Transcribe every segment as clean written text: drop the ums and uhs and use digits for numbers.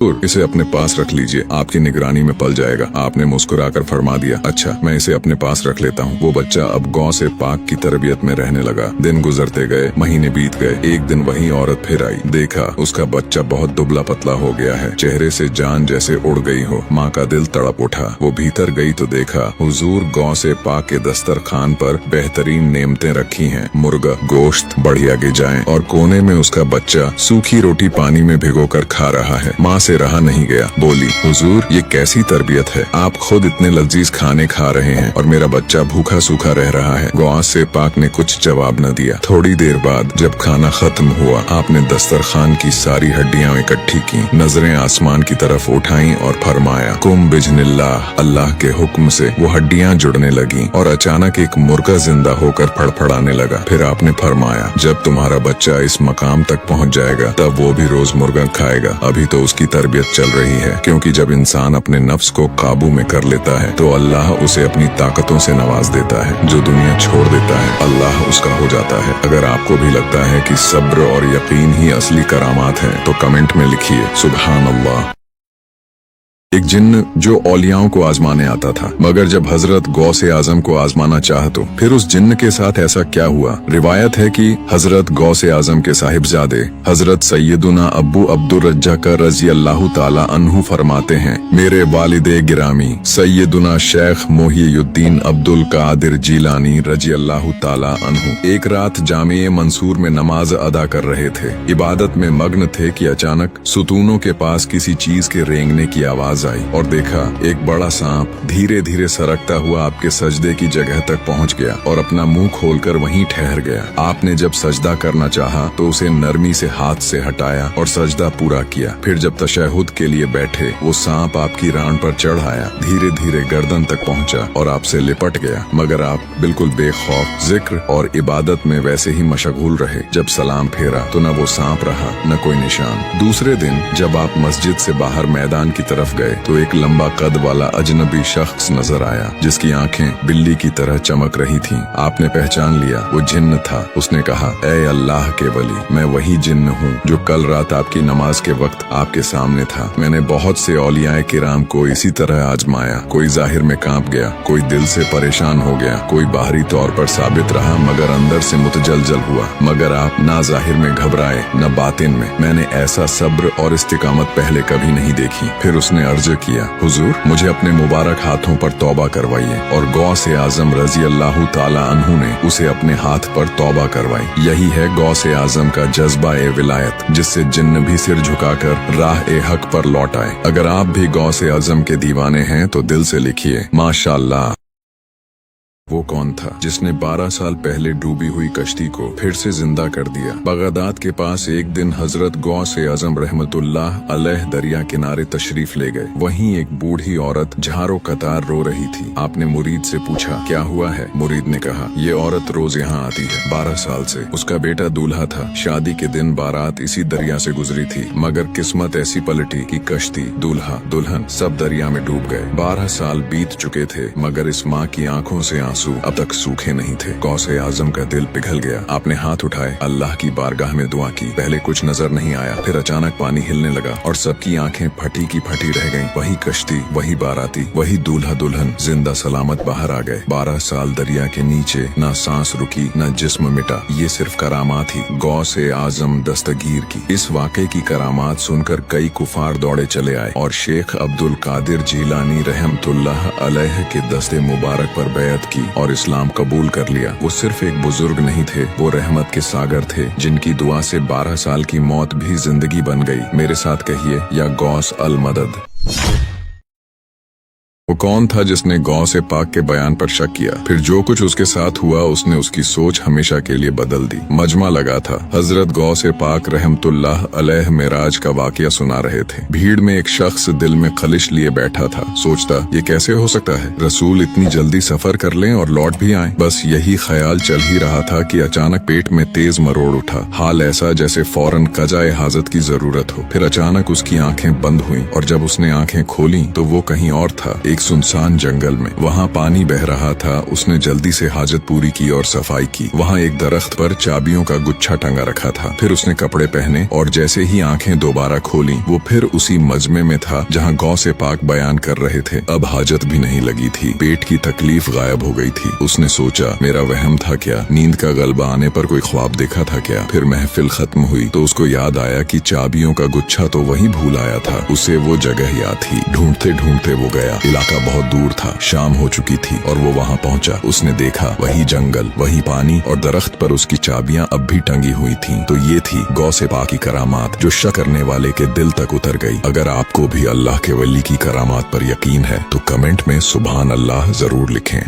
इसे अपने पास रख लीजिए, आपकी निगरानी में पल जाएगा। आपने मुस्कुराकर फरमा दिया, अच्छा मैं इसे अपने पास रख लेता हूँ। वो बच्चा अब गौ से पाक की तरबियत में रहने लगा। दिन गुजरते गए, महीने बीत गए। एक दिन वही औरत फिर आई। देखा उसका बच्चा बहुत दुबला पतला हो गया है, चेहरे से जान जैसे उड़ गई हो। माँ का दिल तड़प उठा। वो भीतर गई तो देखा हुजूर गौ से पाक के दस्तरखान पर बेहतरीन नेमतें रखी हैं, मुर्गा, गोश्त, बढ़िया गिजाएं, और कोने में उसका बच्चा सूखी रोटी पानी में भिगोकर खा रहा है। माँ से रहा नहीं गया, बोली, हुजूर ये कैसी तरबियत है, आप खुद इतने लजीज खाने खा रहे हैं और मेरा बच्चा भूखा सूखा रह रहा है। गौ से पाक ने कुछ जवाब न दिया। थोड़ी देर बाद जब खाना खत्म हुआ, आपने दस्तरखान की सारी हड्डियां इकट्ठी की, नजरें आसमान की तरफ उठाई और फरमाया, कुम बिजनिल्लाह। अल्लाह के हुक्म से वो हड्डियां जुड़ने लगी और अचानक एक मुर्गा जिंदा होकर फड़फड़ाने लगा। फिर आपने फरमाया, जब तुम्हारा बच्चा इस मकाम तक पहुँच जाएगा तब वो भी रोज मुर्गा खाएगा। अभी तो उसकी तरबियत चल रही है, क्योंकि जब इंसान अपने नफ्स को काबू में कर लेता है तो अल्लाह उसे अपनी ताकतों से नवाज देता है। जो दुनिया छोड़ देता है अल्लाह उसका हो जाता है। अगर आपको भी लगता है कि सब्र और यकीन ही असली करामात है तो कमेंट में लिखिए सुभान अल्लाह। एक जिन्न जो औलियाओं को आजमाने आता था, मगर जब हजरत गौसे आजम को आजमाना चाह तो फिर उस जिन्न के साथ ऐसा क्या हुआ। रिवायत है कि हजरत गौसे आजम के साहिबजादे हजरत सैयदुना अब्बू अब्दुर रज्जाक रजी अल्लाह ताला अन्हु फरमाते हैं, मेरे वालिदे गिरामी सैयदुना शेख मोहियुद्दीन अब्दुल कादिर जीलानी रजी अल्लाह ताला अन्हु एक रात जामे मंसूर में नमाज अदा कर रहे थे। इबादत में मग्न थे कि अचानक सुतूनों के पास किसी चीज के रेंगने की आवाज आई और देखा एक बड़ा सांप धीरे धीरे सरकता हुआ आपके सजदे की जगह तक पहुंच गया और अपना मुंह खोलकर वहीं ठहर गया। आपने जब सजदा करना चाहा तो उसे नरमी से हाथ से हटाया और सजदा पूरा किया। फिर जब तशहुद के लिए बैठे, वो सांप आपकी रान पर चढ़ आया, धीरे धीरे गर्दन तक पहुंचा और आपसे लिपट गया, मगर आप बिल्कुल बेखौफ जिक्र और इबादत में वैसे ही मशगूल रहे। जब सलाम फेरा तो न वो सांप रहा न कोई निशान। दूसरे दिन जब आप मस्जिद से बाहर मैदान की तरफ गए तो एक लंबा कद वाला अजनबी शख्स नजर आया, जिसकी आंखें बिल्ली की तरह चमक रही थीं। आपने पहचान लिया वो जिन्न था। उसने कहा, ऐ अल्लाह के वली, मैं वही जिन्न हूँ जो कल रात आपकी नमाज के वक्त आपके सामने था। मैंने बहुत से औलियाए किराम को इसी तरह आजमाया। कोई जाहिर में कांप गया, कोई दिल से परेशान हो गया, कोई बाहरी तौर पर साबित रहा मगर अंदर से मुतजलजल हुआ। मगर आप ना जाहिर में घबराए न बातिन में। मैंने ऐसा सब्र और इस्तिकामत पहले कभी नहीं देखी। फिर उसने अर्ज किया, हुजूर मुझे अपने मुबारक हाथों पर तौबा करवाइए, और गौ से आजम रजी अल्लाह ताला अन्हु ने उसे अपने हाथ पर तौबा करवाई। यही है गौ से आजम का जज्बा ए विलायत, जिससे जिन्न भी सिर झुकाकर राह ए हक पर लौट आए। अगर आप भी गौ से आजम के दीवाने हैं तो दिल से लिखिए माशाअल्लाह। वो कौन था जिसने 12 साल पहले डूबी हुई कश्ती को फिर से जिंदा कर दिया। बगदाद के पास एक दिन हजरत गौसे आजम रहमतुल्लाह अलैह दरिया किनारे तशरीफ ले गए। वहीं एक बूढ़ी औरत झारो कतार रो रही थी। आपने मुरीद से पूछा, क्या हुआ है? मुरीद ने कहा, ये औरत रोज यहाँ आती है 12 साल से। उसका बेटा दूल्हा था। शादी के दिन बारात इसी दरिया से गुजरी थी, मगर किस्मत ऐसी पलटी कि कश्ती, दूल्हा, दुल्हन सब दरिया में डूब गए। 12 साल बीत चुके थे, मगर इस माँ की आंखों से अब तक सूखे नहीं थे। गौसे आजम का दिल पिघल गया। आपने हाथ उठाए, अल्लाह की बारगाह में दुआ की। पहले कुछ नजर नहीं आया, फिर अचानक पानी हिलने लगा और सबकी आंखें फटी की फटी रह गईं। वही कश्ती, वही बाराती, वही दूल्हा दुल्हन जिंदा सलामत बाहर आ गए। 12 साल दरिया के नीचे ना सांस रुकी, ना जिस्म मिटा। ये सिर्फ करामात ही गौसे आजम दस्तगीर की। इस वाक़े की करामात सुनकर कई कुफार दौड़े चले आए और शेख अब्दुल कादिर जीलानी रहमतुल्लाह अलैह के दस्ते मुबारक पर बैत की और इस्लाम कबूल कर लिया। वो सिर्फ एक बुजुर्ग नहीं थे, वो रहमत के सागर थे, जिनकी दुआ से 12 साल की मौत भी जिंदगी बन गई। मेरे साथ कहिए, या गौस अल मदद। वो कौन था जिसने गौ से पाक के बयान पर शक किया? फिर जो कुछ उसके साथ हुआ उसने उसकी सोच हमेशा के लिए बदल दी। मजमा लगा था। हजरत गौ से पाक रहमतुल्लाह अलैह मेराज का वाकया सुना रहे थे। भीड़ में एक शख्स दिल में खलिश लिए बैठा था। सोचता, ये कैसे हो सकता है? रसूल इतनी जल्दी सफर कर लें और लौट भी आए। बस यही ख्याल चल ही रहा था कि अचानक पेट में तेज मरोड़ उठा। हाल ऐसा जैसे फौरन कजाए हाजत की जरूरत हो। फिर अचानक उसकी आंखें बंद हुई और जब उसने आंखें खोली तो वो कहीं और था। एक एक सुनसान जंगल में। वहाँ पानी बह रहा था। उसने जल्दी से हाजत पूरी की और सफाई की। वहाँ एक दरख्त पर चाबियों का गुच्छा टंगा रखा था। फिर उसने कपड़े पहने और जैसे ही आंखें दोबारा खोली वो फिर उसी मजमे में था जहाँ गौ से पाक बयान कर रहे थे। अब हाजत भी नहीं लगी थी, पेट की तकलीफ गायब हो गई थी। उसने सोचा मेरा वहम था क्या, नींद का गलबा आने पर कोई ख्वाब देखा था क्या। फिर महफिल खत्म हुई तो उसको याद आया कि चाबियों का गुच्छा तो वहीं भूल आया था। उसे वो जगह याद थी। ढूंढते ढूंढते वो गया। इलाका बहुत दूर था, शाम हो चुकी थी और वो वहाँ पहुँचा। उसने देखा वही जंगल, वही पानी और दरख्त पर उसकी चाबियां अब भी टंगी हुई थीं। तो ये थी गौ से पाक की करामात जो शक करने वाले के दिल तक उतर गई। अगर आपको भी अल्लाह के वली की करामात पर यकीन है तो कमेंट में सुभान अल्लाह जरूर लिखें।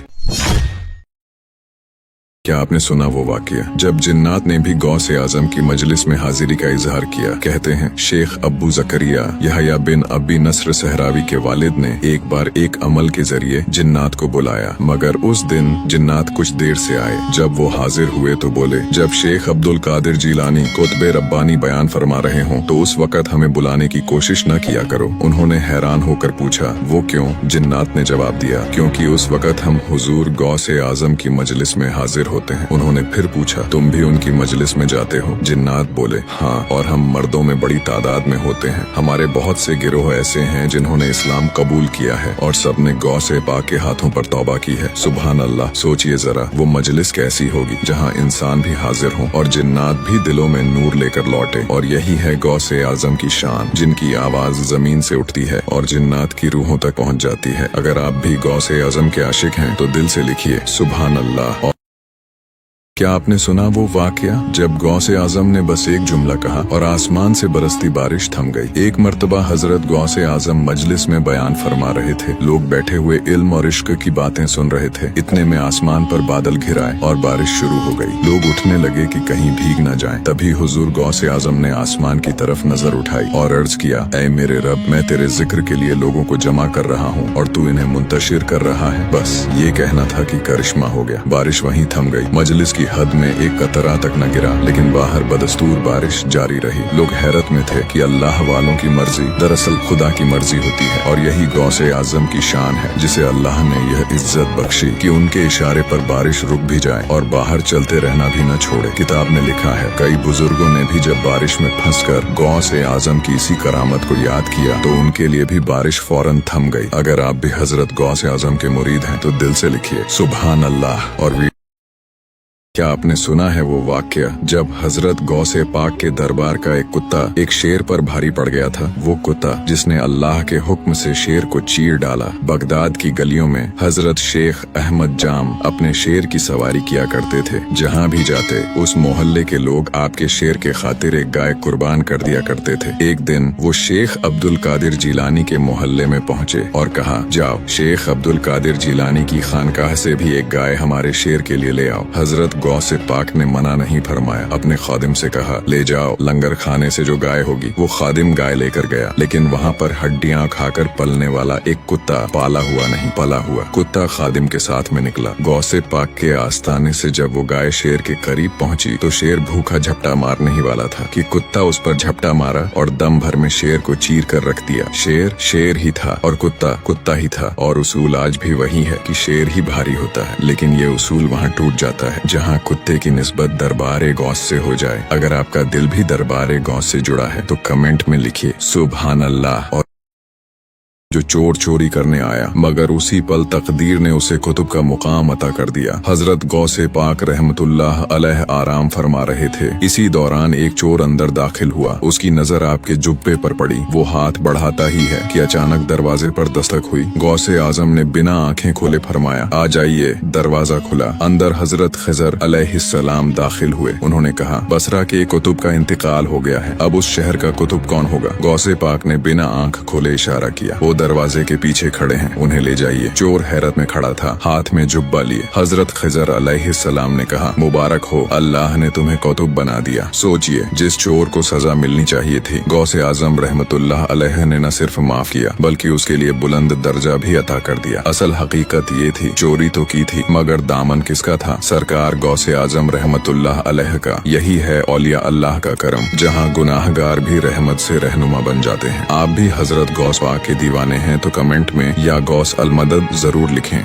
क्या आपने सुना वो वाकया जब जिन्नात ने भी गौ से आजम की मजलिस में हाजिरी का इजहार किया। कहते हैं शेख अब्बू जकरिया यहया बिन अबी नस्र सहरावी के वालिद ने एक बार एक अमल के जरिए जिन्नात को बुलाया, मगर उस दिन जिन्नात कुछ देर से आए। जब वो हाजिर हुए तो बोले, जब शेख अब्दुल कादिर जिलानी कुतबे रब्बानी बयान फरमा रहे हों तो उस वक्त हमें बुलाने की कोशिश न किया करो। उन्होंने हैरान होकर पूछा वो क्यों? जिन्नात ने जवाब दिया, क्योंकि उस वक्त हम हुजूर गौ से आजम की मजलिस में हाजिर होते हैं। उन्होंने फिर पूछा, तुम भी उनकी मजलिस में जाते हो? जिन्नात बोले, हाँ, और हम मर्दों में बड़ी तादाद में होते हैं। हमारे बहुत से गिरोह ऐसे हैं जिन्होंने इस्लाम कबूल किया है और सबने गौ से पाक के हाथों पर तौबा की है। सुभान अल्लाह। सोचिए जरा वो मजलिस कैसी होगी जहाँ इंसान भी हाजिर हो और जिन्नात भी दिलों में नूर लेकर लौटे। और यही है गौ से आजम की शान, जिनकी आवाज जमीन से उठती है और जिन्नात की रूहों तक पहुँच जाती है। अगर आप भी गौ से आजम के आशिक हैं तो दिल से लिखिए सुभान अल्लाह। क्या आपने सुना वो वाकया जब गौ से आजम ने बस एक जुमला कहा और आसमान से बरसती बारिश थम गई। एक मर्तबा हजरत गौ से आजम मजलिस में बयान फरमा रहे थे। लोग बैठे हुए इल्म और इश्क की बातें सुन रहे थे। इतने में आसमान पर बादल घिराए और बारिश शुरू हो गई। लोग उठने लगे कि कहीं भीग न जाएं। तभी हुजूर गौ से आजम ने आसमान की तरफ नजर उठाई और अर्ज किया, ऐ मेरे रब, मैं तेरे जिक्र के लिए लोगों को जमा कर रहा हूँ और तू इन्हें मुंतशिर कर रहा है। बस ये कहना था कि करिश्मा हो गया। बारिश वहीं थम गई। मजलिस की हद में एक कतरा तक न गिरा, लेकिन बाहर बदस्तूर बारिश जारी रही। लोग हैरत में थे कि अल्लाह वालों की मर्जी दरअसल खुदा की मर्जी होती है। और यही गौ से आजम की शान है जिसे अल्लाह ने यह इज्जत बख्शी कि उनके इशारे पर बारिश रुक भी जाए और बाहर चलते रहना भी न छोड़े। किताब में लिखा है, कई बुजुर्गों ने भी जब बारिश में फंसकर गौ से आजम की इसी करामत को याद किया तो उनके लिए भी बारिश फौरन थम गई। अगर आप भी हजरत गौ से आजम के मुरीद हैं तो दिल से लिखिए सुभान अल्लाह। और क्या आपने सुना है वो वाकया जब हजरत गौ से पाक के दरबार का एक कुत्ता एक शेर पर भारी पड़ गया था? वो कुत्ता जिसने अल्लाह के हुक्म से शेर को चीर डाला। बगदाद की गलियों में हजरत शेख अहमद जाम अपने शेर की सवारी किया करते थे। जहाँ भी जाते उस मोहल्ले के लोग आपके शेर के खातिर एक गाय कुर्बान कर दिया करते थे। एक दिन वो शेख अब्दुल कादिर जिलानी के मोहल्ले में पहुँचे और कहा, जाओ शेख अब्दुल कादिर जिलानी की खानकाह से भी एक गाय हमारे शेर के लिए ले आओ। हजरत गौ से पाक ने मना नहीं फरमाया। अपने खादिम से कहा, ले जाओ, लंगर खाने से जो गाय होगी। वो खादिम गाय लेकर गया, लेकिन वहाँ पर हड्डियाँ खाकर पलने वाला एक कुत्ता पाला हुआ नहीं, पला हुआ कुत्ता खादिम के साथ में निकला। गौ से पाक के आस्ताने से जब वो गाय शेर के करीब पहुँची तो शेर भूखा झपटा मारने ही वाला था कि कुत्ता उस पर झपटा मारा और दम भर में शेर को चीर कर रख दिया। शेर शेर ही था और कुत्ता कुत्ता ही था। और उसूल आज भी वही है कि शेर ही भारी होता है, लेकिन ये उसूल वहाँ टूट जाता है जहाँ कुत्ते की निस्बत दरबारे गौस से हो जाए। अगर आपका दिल भी दरबारे गौस से जुड़ा है तो कमेंट में लिखिए सुभान अल्लाह। और जो चोर चोरी करने आया मगर उसी पल तकदीर ने उसे कुतुब का मुकाम अता कर दिया। हजरत गौसे पाक रहमतुल्लाह अलैह आराम फरमा रहे थे। इसी दौरान एक चोर अंदर दाखिल हुआ। उसकी नजर आपके जुब्बे पर पड़ी। वो हाथ बढ़ाता ही है कि अचानक दरवाजे पर दस्तक हुई। गौसे आजम ने बिना आंखें खोले फरमाया, आ जाइए। दरवाजा खुला। अंदर हजरत खिजर अलैहिस्सलाम दाखिल हुए। उन्होंने कहा, बसरा के कुतुब का इंतकाल हो गया है, अब उस शहर का कुतुब कौन होगा? गौसे पाक ने बिना आंख खोले इशारा किया, वो दरवाजे के पीछे खड़े हैं, उन्हें ले जाइए। चोर हैरत में खड़ा था, हाथ में जुब्बा लिए। हजरत खिजर अलैहिस्सलाम ने कहा, मुबारक हो, अल्लाह ने तुम्हें कुतुब बना दिया। सोचिए, जिस चोर को सजा मिलनी चाहिए थी, गौसे आजम रहमतुल्लाह अलैह ने न सिर्फ माफ किया बल्कि उसके लिए बुलंद दर्जा भी अता कर दिया। असल हकीकत ये थी, चोरी तो की थी मगर दामन किसका था? सरकार गौसे आजम रहमतुल्लाह अलैह का। यही है औलिया अल्लाह का करम, जहाँ गुनाहगार भी रहमत से रहनुमा बन जाते हैं। आप भी हजरत गौस पाक के दीवाने देखने हैं तो कमेंट में या गौस अल मदद जरूर लिखें।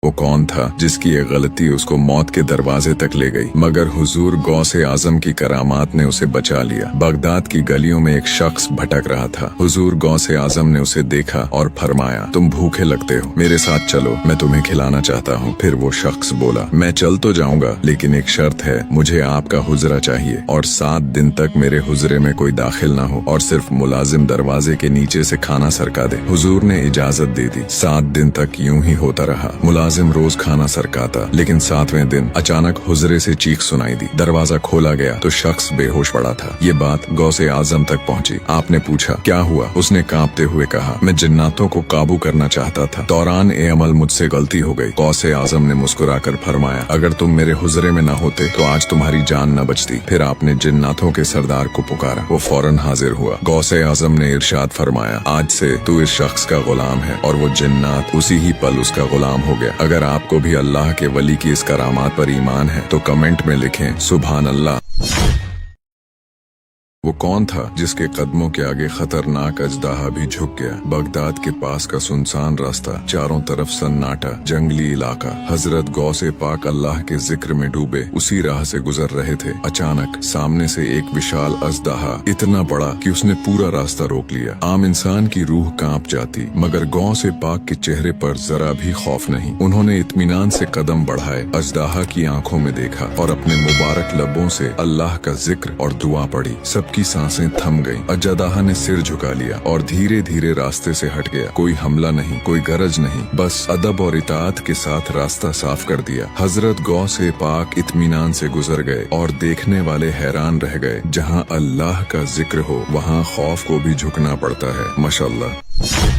वो कौन था जिसकी ये गलती उसको मौत के दरवाजे तक ले गई, मगर हुजूर गौसे आजम की करामात ने उसे बचा लिया। बगदाद की गलियों में एक शख्स भटक रहा था। हुजूर गौसे आजम ने उसे देखा और फरमाया, तुम भूखे लगते हो, मेरे साथ चलो, मैं तुम्हें खिलाना चाहता हूँ। फिर वो शख्स बोला, मैं चल तो जाऊंगा, लेकिन एक शर्त है, मुझे आपका हुजरा चाहिए और 7 दिन तक मेरे हुजरे में कोई दाखिल ना हो और सिर्फ मुलाजिम दरवाजे के नीचे से खाना सरका दे। हुजूर ने इजाजत दे दी। 7 दिन तक यूं ही होता रहा। मुलाजिम रोज खाना सरकाता, लेकिन 7वें दिन अचानक हुजरे से चीख सुनाई दी। दरवाजा खोला गया तो शख्स बेहोश पड़ा था। ये बात गौसे आजम तक पहुंची। आपने पूछा, क्या हुआ? उसने कांपते हुए कहा, मैं जिन्नातों को काबू करना चाहता था, दौरान ए अमल मुझसे गलती हो गई। गौसे आजम ने मुस्कुराकर फरमाया, अगर तुम मेरे हुजरे में न होते तो आज तुम्हारी जान न बचती। फिर आपने जिन्नातों के सरदार को पुकारा। वो फौरन हाजिर हुआ। गौसे आजम ने इरशाद फरमाया, आज से तू इस शख्स का गुलाम है। और वो जिन्नात उसी ही पल उसका गुलाम हो गया। अगर आपको भी अल्लाह के वली की इस करामात पर ईमान है तो कमेंट में लिखें, सुभान अल्लाह। वो कौन था जिसके कदमों के आगे खतरनाक अजदाहा भी झुक गया? बगदाद के पास का सुनसान रास्ता, चारों तरफ सन्नाटा, जंगली इलाका। हजरत गौसे पाक अल्लाह के जिक्र में डूबे उसी राह से गुजर रहे थे। अचानक सामने से एक विशाल अजदाहा, इतना बड़ा कि उसने पूरा रास्ता रोक लिया। आम इंसान की रूह कांप जाती, मगर गौसे पाक के चेहरे पर जरा भी खौफ नहीं। उन्होंने इत्मीनान से कदम बढ़ाए, अजदाहा की आंखों में देखा और अपने मुबारक लबों से अल्लाह का जिक्र और दुआ पढ़ी। सबकी सांसें थम गईं। अजदाहा ने सिर झुका लिया और धीरे धीरे रास्ते से हट गया। कोई हमला नहीं, कोई गरज नहीं, बस अदब और इताअत के साथ रास्ता साफ कर दिया। हजरत गौसे पाक इत्मीनान से गुजर गए और देखने वाले हैरान रह गए। जहाँ अल्लाह का जिक्र हो वहाँ खौफ को भी झुकना पड़ता है। माशाअल्लाह।